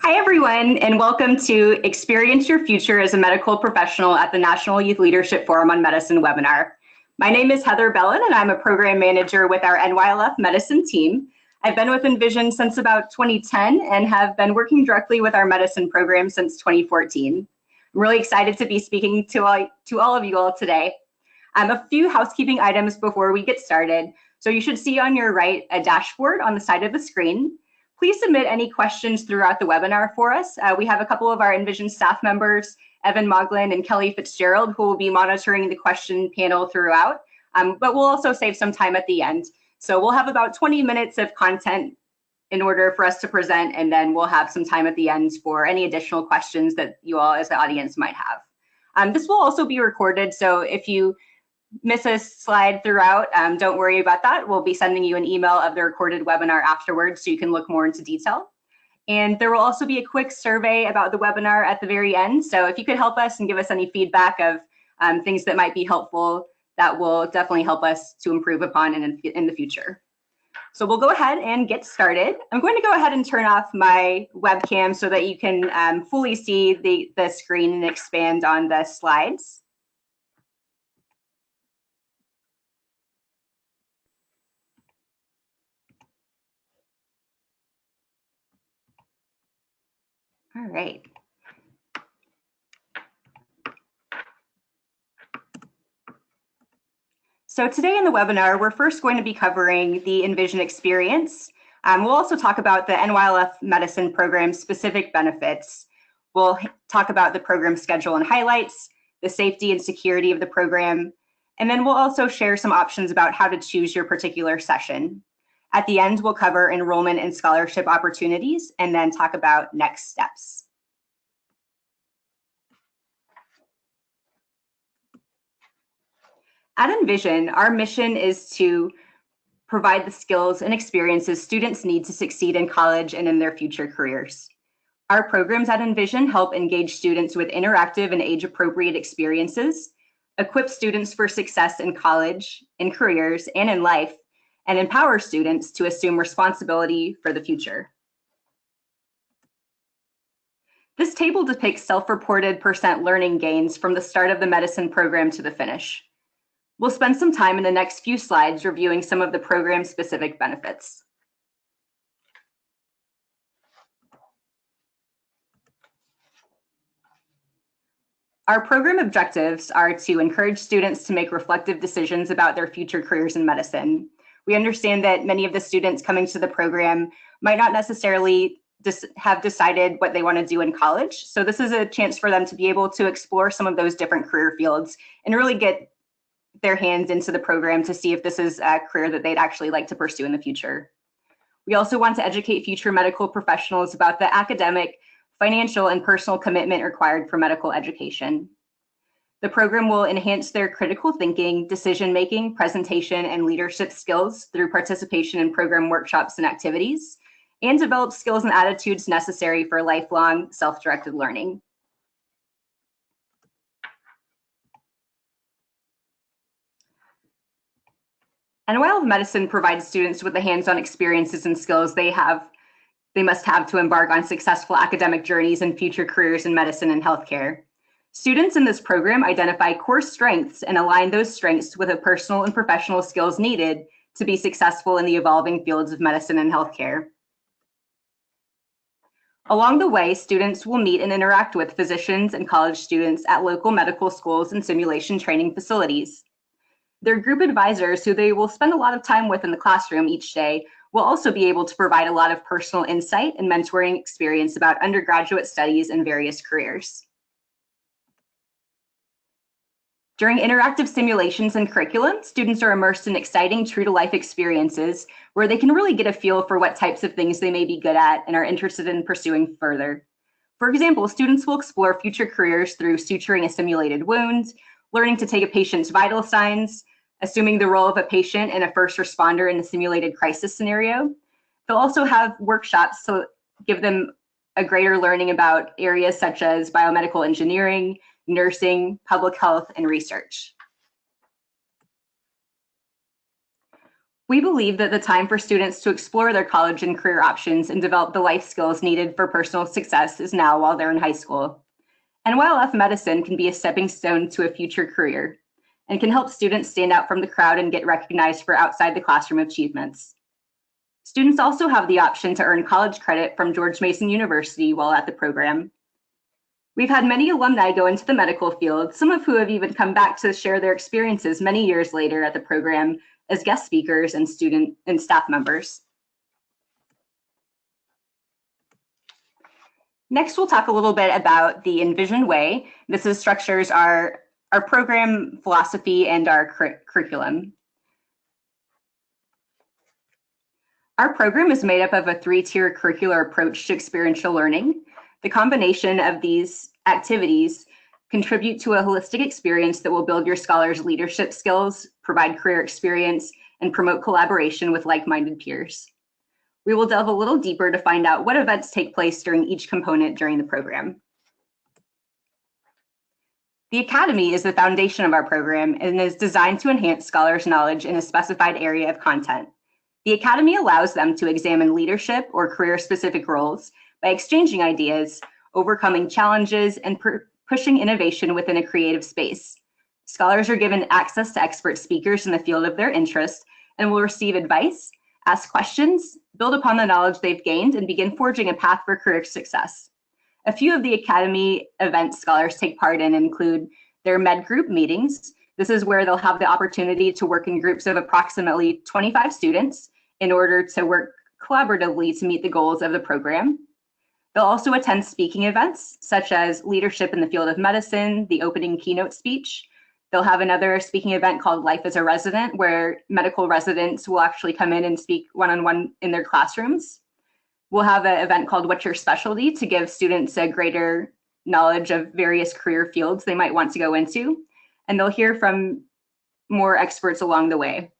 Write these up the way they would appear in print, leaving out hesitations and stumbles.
Hi, everyone, and welcome to Experience Your Future as a Medical Professional at the National Youth Leadership Forum on Medicine webinar. My name is Heather Bellin, and I'm a program manager with our NYLF medicine team. I've been with Envision since about 2010 and have been working directly with our medicine program since 2014. I'm really excited to be speaking to all of you all today. A few housekeeping items before we get started. So you should see on your right a dashboard on the side of the screen. Please submit any questions throughout the webinar for us. We have a couple of our Envision staff members, Evan Moglin and Kelly Fitzgerald, who will be monitoring the question panel throughout, but we'll also save some time at the end. So we'll have about 20 minutes of content in order for us to present, and then we'll have some time at the end for any additional questions that you all as the audience might have. This will also be recorded, so if you miss a slide throughout, don't worry about that. We'll be sending you an email of the recorded webinar afterwards so you can look more into detail. And there will also be a quick survey about the webinar at the very end. So if you could help us and give us any feedback of things that might be helpful, that will definitely help us to improve upon in the future. So we'll go ahead and get started. I'm going to go ahead and turn off my webcam so that you can fully see the screen and expand on the slides. All right. So today in the webinar, we're first going to be covering the Envision experience. We'll also talk about the NYLF medicine program specific benefits. We'll talk about the program schedule and highlights, the safety and security of the program, and then we'll also share some options about how to choose your particular session. At the end, we'll cover enrollment and scholarship opportunities and then talk about next steps. At Envision, our mission is to provide the skills and experiences students need to succeed in college and in their future careers. Our programs at Envision help engage students with interactive and age-appropriate experiences, equip students for success in college, in careers, and in life, and empower students to assume responsibility for the future. This table depicts self-reported % learning gains from the start of the medicine program to the finish. We'll spend some time in the next few slides reviewing some of the program-specific benefits. Our program objectives are to encourage students to make reflective decisions about their future careers in medicine. We understand that many of the students coming to the program might not necessarily have decided what they want to do in college. So this is a chance for them to be able to explore some of those different career fields and really get their hands into the program to see if this is a career that they'd actually like to pursue in the future. We also want to educate future medical professionals about the academic, financial, and personal commitment required for medical education. The program will enhance their critical thinking, decision-making, presentation, and leadership skills through participation in program workshops and activities, and develop skills and attitudes necessary for lifelong self-directed learning. NYLF Medicine provides students with the hands-on experiences and skills they must have to embark on successful academic journeys and future careers in medicine and healthcare. Students in this program identify core strengths and align those strengths with the personal and professional skills needed to be successful in the evolving fields of medicine and healthcare. Along the way, students will meet and interact with physicians and college students at local medical schools and simulation training facilities. Their group advisors, who they will spend a lot of time with in the classroom each day, will also be able to provide a lot of personal insight and mentoring experience about undergraduate studies and various careers. During interactive simulations and curriculum, students are immersed in exciting true-to-life experiences where they can really get a feel for what types of things they may be good at and are interested in pursuing further. For example, students will explore future careers through suturing a simulated wound, learning to take a patient's vital signs, assuming the role of a patient and a first responder in a simulated crisis scenario. They'll also have workshops to give them a greater learning about areas such as biomedical engineering, nursing, public health, and research. We believe that the time for students to explore their college and career options and develop the life skills needed for personal success is now while they're in high school. NYLF medicine can be a stepping stone to a future career and can help students stand out from the crowd and get recognized for outside the classroom achievements. Students also have the option to earn college credit from George Mason University while at the program. We've had many alumni go into the medical field, some of who have even come back to share their experiences many years later at the program as guest speakers and student and staff members. Next, we'll talk a little bit about the Envision Way. This structures our program philosophy and our curriculum. Our program is made up of a 3-tier curricular approach to experiential learning. The combination of these activities contribute to a holistic experience that will build your scholars' leadership skills, provide career experience, and promote collaboration with like-minded peers. We will delve a little deeper to find out what events take place during each component during the program. The Academy is the foundation of our program and is designed to enhance scholars' knowledge in a specified area of content. The Academy allows them to examine leadership or career-specific roles by exchanging ideas, overcoming challenges, and pushing innovation within a creative space. Scholars are given access to expert speakers in the field of their interest and will receive advice, ask questions, build upon the knowledge they've gained, and begin forging a path for career success. A few of the Academy events scholars take part in include their med group meetings. This is where they'll have the opportunity to work in groups of approximately 25 students in order to work collaboratively to meet the goals of the program. They'll also attend speaking events, such as leadership in the field of medicine, the opening keynote speech. They'll have another speaking event called Life as a Resident, where medical residents will actually come in and speak one-on-one in their classrooms. We'll have an event called What's Your Specialty to give students a greater knowledge of various career fields they might want to go into, and they'll hear from more experts along the way.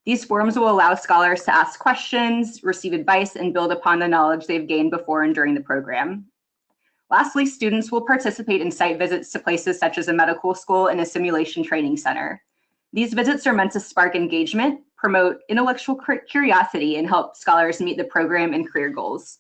These forums will allow scholars to ask questions, receive advice, and build upon the knowledge they've gained before and during the program. Lastly, students will participate in site visits to places such as a medical school and a simulation training center. These visits are meant to spark engagement, promote intellectual curiosity, and help scholars meet the program and career goals.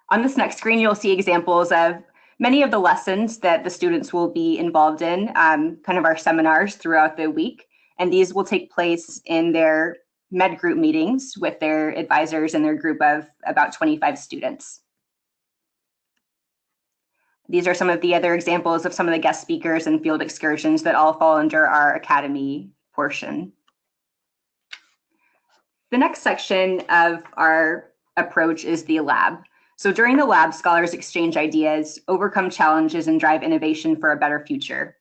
On this next screen, you'll see examples of many of the lessons that the students will be involved in, kind of our seminars throughout the week. And these will take place in their med group meetings with their advisors and their group of about 25 students. These are some of the other examples of some of the guest speakers and field excursions that all fall under our Academy portion. The next section of our approach is the lab. So during the lab, scholars exchange ideas, overcome challenges, and drive innovation for a better future.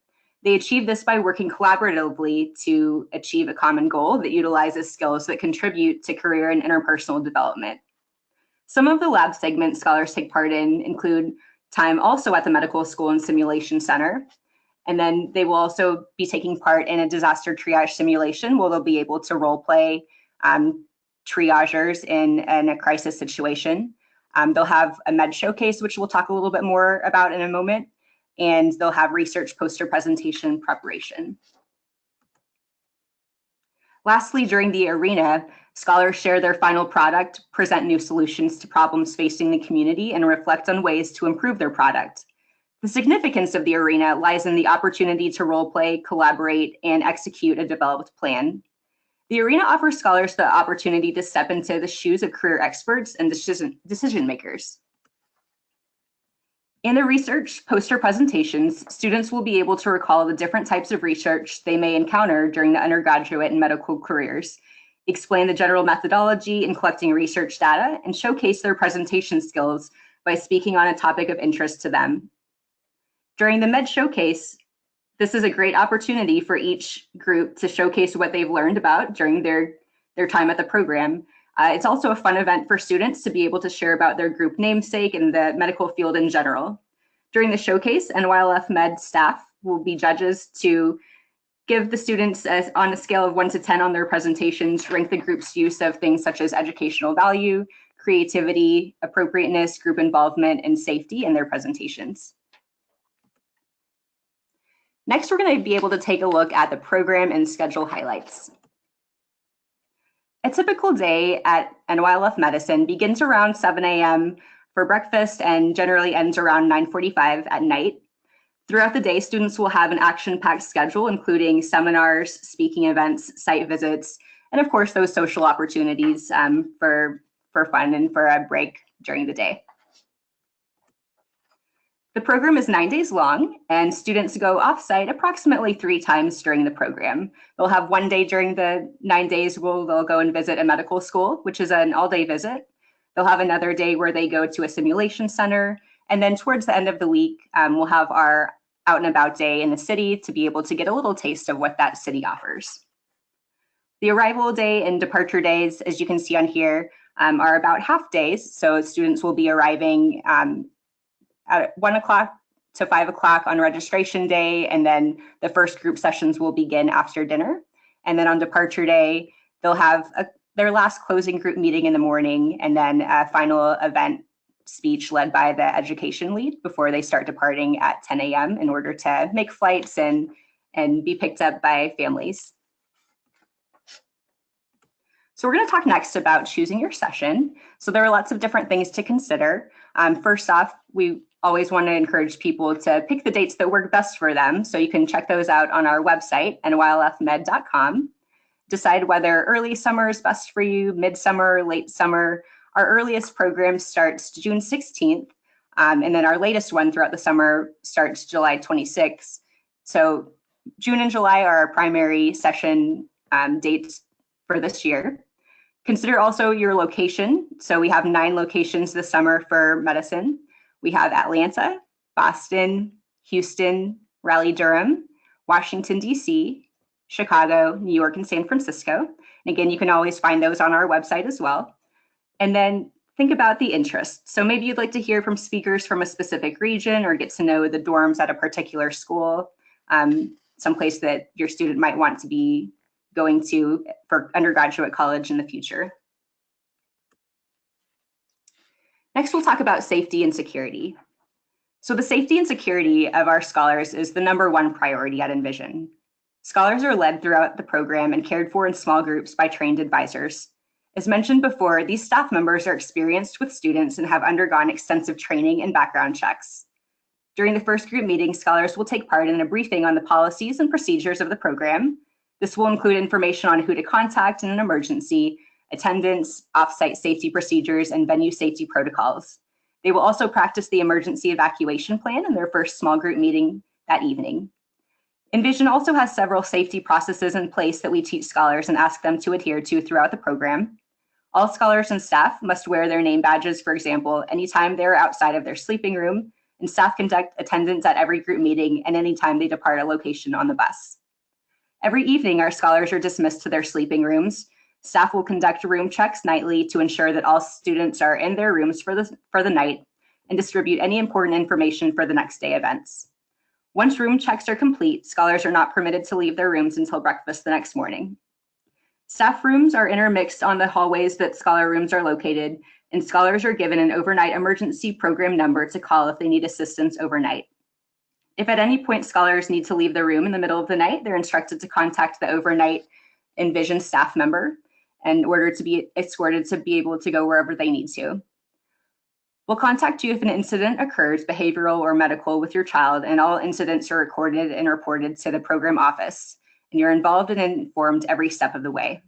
They achieve this by working collaboratively to achieve a common goal that utilizes skills that contribute to career and interpersonal development. Some of the lab segments scholars take part in include time also at the medical school and simulation center. And then they will also be taking part in a disaster triage simulation where they'll be able to role play triagers in a crisis situation. They'll have a med showcase, which we'll talk a little bit more about in a moment. And they'll have research poster presentation preparation. Lastly, during the arena, scholars share their final product, present new solutions to problems facing the community, and reflect on ways to improve their product. The significance of the arena lies in the opportunity to role play, collaborate, and execute a developed plan. The arena offers scholars the opportunity to step into the shoes of career experts and decision makers. In the research poster presentations, students will be able to recall the different types of research they may encounter during the undergraduate and medical careers, explain the general methodology in collecting research data, and showcase their presentation skills by speaking on a topic of interest to them. During the Med Showcase, this is a great opportunity for each group to showcase what they've learned about during their time at the program. It's also a fun event for students to be able to share about their group namesake and the medical field in general. During the showcase, NYLF Med staff will be judges to give the students, on a scale of 1 to 10 on their presentations, rank the group's use of things such as educational value, creativity, appropriateness, group involvement, and safety in their presentations. Next, we're going to be able to take a look at the program and schedule highlights. A typical day at NYLF Medicine begins around 7 a.m. for breakfast and generally ends around 9:45 at night. Throughout the day, students will have an action-packed schedule, including seminars, speaking events, site visits, and of course, those social opportunities for fun and for a break during the day. The program is 9 days long, and students go off-site approximately 3 times during the program. They'll have one day during the 9 days where they'll go and visit a medical school, which is an all-day visit. They'll have another day where they go to a simulation center, and then towards the end of the week, we'll have our out and about day in the city to be able to get a little taste of what that city offers. The arrival day and departure days, as you can see on here, are about half days. So students will be arriving at 1 o'clock to 5 o'clock on registration day, and then the first group sessions will begin after dinner. And then on departure day, they'll have their last closing group meeting in the morning, and then a final event speech led by the education lead before they start departing at 10 a.m. in order to make flights and be picked up by families. So we're going to talk next about choosing your session. So there are lots of different things to consider. First off, we always want to encourage people to pick the dates that work best for them. So you can check those out on our website, nylfmed.com. Decide whether early summer is best for you, midsummer, late summer. Our earliest program starts June 16th, and then our latest one throughout the summer starts July 26th. So June and July are our primary session dates for this year. Consider also your location. So we have 9 locations this summer for medicine. We have Atlanta, Boston, Houston, Raleigh-Durham, Washington, D.C., Chicago, New York, and San Francisco. And again, you can always find those on our website as well. And then think about the interest. So maybe you'd like to hear from speakers from a specific region or get to know the dorms at a particular school, someplace that your student might want to be going to for undergraduate college in the future. Next, we'll talk about safety and security. So the safety and security of our scholars is the #1 priority at Envision. Scholars are led throughout the program and cared for in small groups by trained advisors. As mentioned before, these staff members are experienced with students and have undergone extensive training and background checks. During the first group meeting, scholars will take part in a briefing on the policies and procedures of the program. This will include information on who to contact in an emergency, attendance, off-site safety procedures, and venue safety protocols. They will also practice the emergency evacuation plan in their first small group meeting that evening. Envision also has several safety processes in place that we teach scholars and ask them to adhere to throughout the program. All scholars and staff must wear their name badges, for example, anytime they're outside of their sleeping room, and staff conduct attendance at every group meeting and anytime they depart a location on the bus. Every evening, our scholars are dismissed to their sleeping rooms. Staff will conduct room checks nightly to ensure that all students are in their rooms for the night and distribute any important information for the next day events. Once room checks are complete, scholars are not permitted to leave their rooms until breakfast the next morning. Staff rooms are intermixed on the hallways that scholar rooms are located, and scholars are given an overnight emergency program number to call if they need assistance overnight. If at any point scholars need to leave their room in the middle of the night, they're instructed to contact the overnight Envision staff member in order to be escorted to be able to go wherever they need to. We'll contact you if an incident occurs, behavioral or medical, with your child, and all incidents are recorded and reported to the program office, and you're involved and informed every step of the way.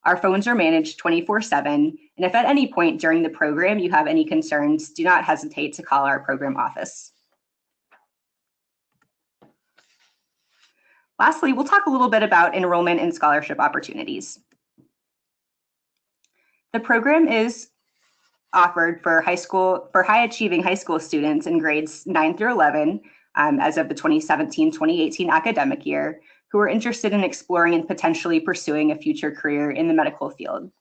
Our phones are managed 24/7, and if at any point during the program you have any concerns, do not hesitate to call our program office. Lastly, we'll talk a little bit about enrollment and scholarship opportunities. The program is offered for high achieving high school students in grades 9 through 11 as of the 2017-2018 academic year who are interested in exploring and potentially pursuing a future career in the medical field.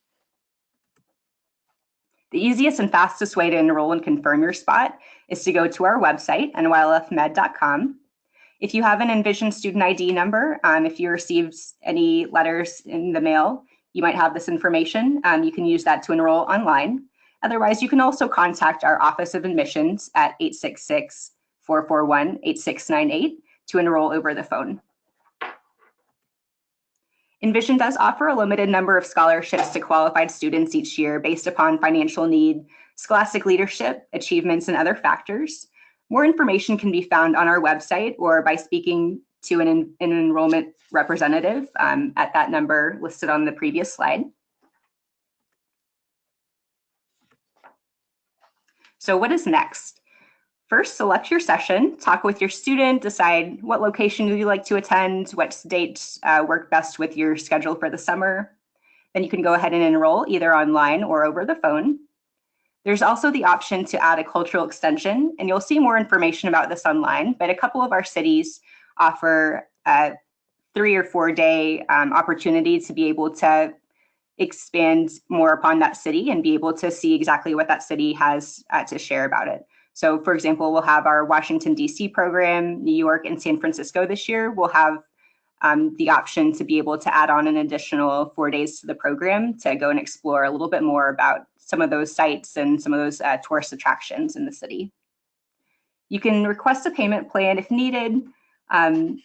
The easiest and fastest way to enroll and confirm your spot is to go to our website, nylfmed.com. If you have an Envision student ID number, if you received any letters in the mail, you might have this information. You can use that to enroll online. Otherwise, you can also contact our Office of Admissions at 866-441-8698 to enroll over the phone. Envision does offer a limited number of scholarships to qualified students each year based upon financial need, scholastic leadership, achievements, and other factors. More information can be found on our website or by speaking to an enrollment representative at that number listed on the previous slide. So what is next? First, select your session, talk with your student, decide what location you'd like to attend, what dates work best with your schedule for the summer. Then you can go ahead and enroll either online or over the phone. There's also the option to add a cultural extension, and you'll see more information about this online, but a couple of our cities offer a 3 or 4 day opportunity to be able to expand more upon that city and be able to see exactly what that city has to share about it. So for example, we'll have our Washington, D.C. program, New York, and San Francisco this year. We'll have the option to be able to add on an additional 4 days to the program to go and explore a little bit more about some of those sites and some of those tourist attractions in the city. You can request a payment plan if needed, and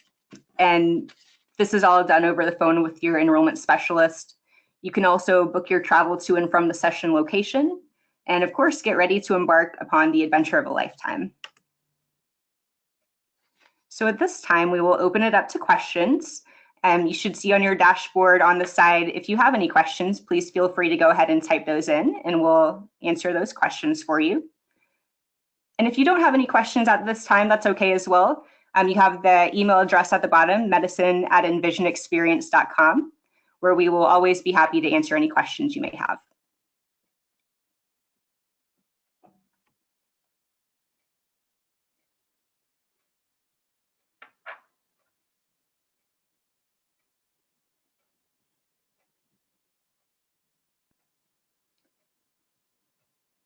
this is all done over the phone with your enrollment specialist. You can also book your travel to and from the session location, and of course, get ready to embark upon the adventure of a lifetime. So at this time, we will open it up to questions. You should see on your dashboard on the side, if you have any questions, please feel free to go ahead and type those in, and we'll answer those questions for you. And if you don't have any questions at this time, that's okay as well. You have the email address at the bottom, medicine@envisionexperience.com, where we will always be happy to answer any questions you may have.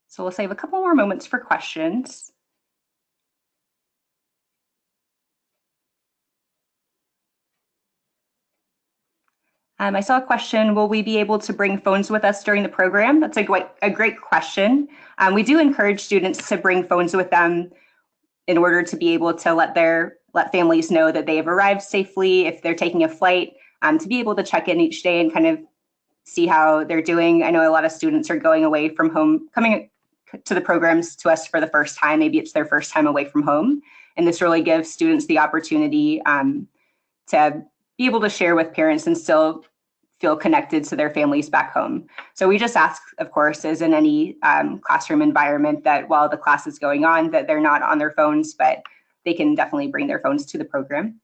So we'll save a couple more moments for questions. I saw a question, will we be able to bring phones with us during the program? That's a great question. We do encourage students to bring phones with them in order to be able to let families know that they have arrived safely if they're taking a flight, to be able to check in each day and kind of see how they're doing. I know a lot of students are going away from home, coming to the programs to us for the first time. Maybe it's their first time away from home. And this really gives students the opportunity to be able to share with parents and still feel connected to their families back home. So we just ask, of course, as in any classroom environment, that while the class is going on, that they're not on their phones, but they can definitely bring their phones to the program.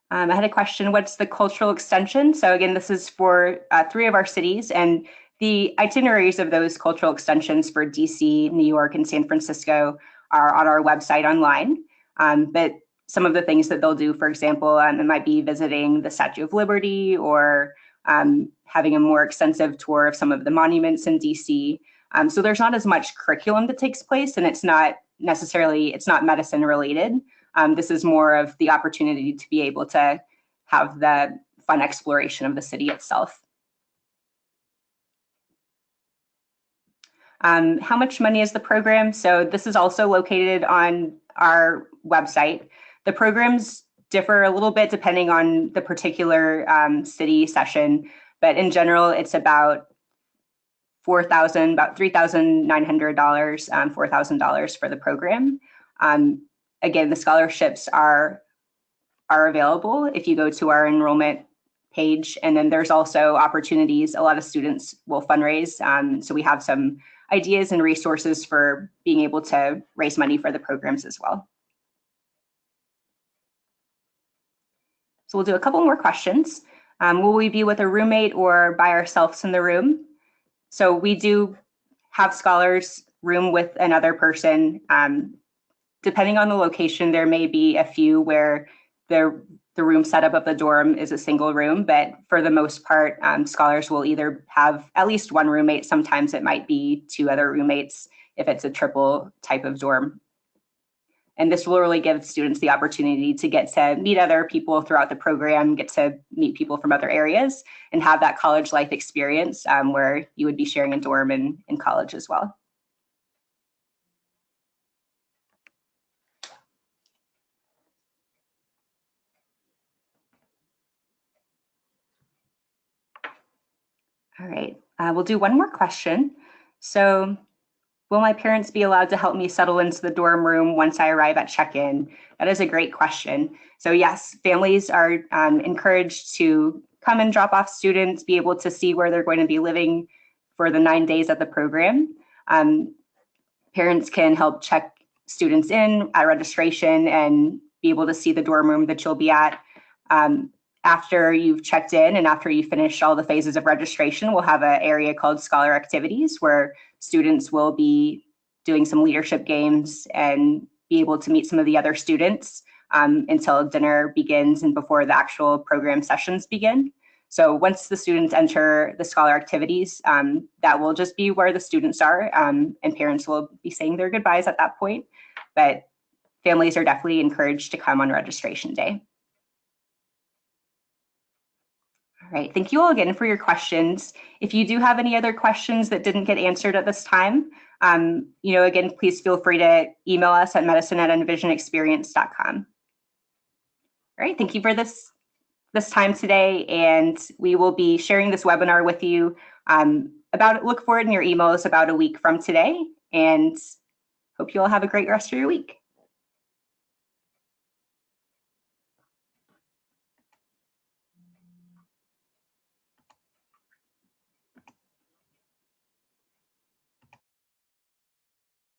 I had a question, what's the cultural extension? So again, this is for 3 of our cities, and the itineraries of those cultural extensions for DC, New York, and San Francisco are on our website online. But some of the things that they'll do, for example, it might be visiting the Statue of Liberty or having a more extensive tour of some of the monuments in DC. So there's not as much curriculum that takes place, and it's not medicine related. This is more of the opportunity to be able to have the fun exploration of the city itself. How much money is the program? So this is also located on our website. The programs differ a little bit depending on the particular city session, but in general, it's about $3,900, $4,000 for the program. Again, the scholarships are available if you go to our enrollment page, and then there's also opportunities. A lot of students will fundraise, so we have some ideas and resources for being able to raise money for the programs as well. So we'll do a couple more questions. Will we be with a roommate or by ourselves in the room? So we do have scholars room with another person. Depending on the location, there may be a few where the room setup of the dorm is a single room, but for the most part, scholars will either have at least one roommate. Sometimes it might be 2 other roommates if it's a triple type of dorm. And this will really give students the opportunity to get to meet other people throughout the program, get to meet people from other areas, and have that college life experience where you would be sharing a dorm in college as well. All right, we'll do one more question. So, will my parents be allowed to help me settle into the dorm room once I arrive at check-in? That is a great question. So yes, families are encouraged to come and drop off students, be able to see where they're going to be living for the 9 days of the program. Parents can help check students in at registration and be able to see the dorm room that you'll be at. After you've checked in and after you finish all the phases of registration, we'll have an area called Scholar Activities where students will be doing some leadership games and be able to meet some of the other students until dinner begins and before the actual program sessions begin. So once the students enter the Scholar Activities, that will just be where the students are, and parents will be saying their goodbyes at that point. But families are definitely encouraged to come on registration day. All right, thank you all again for your questions. If you do have any other questions that didn't get answered at this time, again, please feel free to email us at medicine@envisionexperience.com. All right, thank you for this time today, and we will be sharing this webinar with you look for it in your emails about a week from today, and hope you all have a great rest of your week.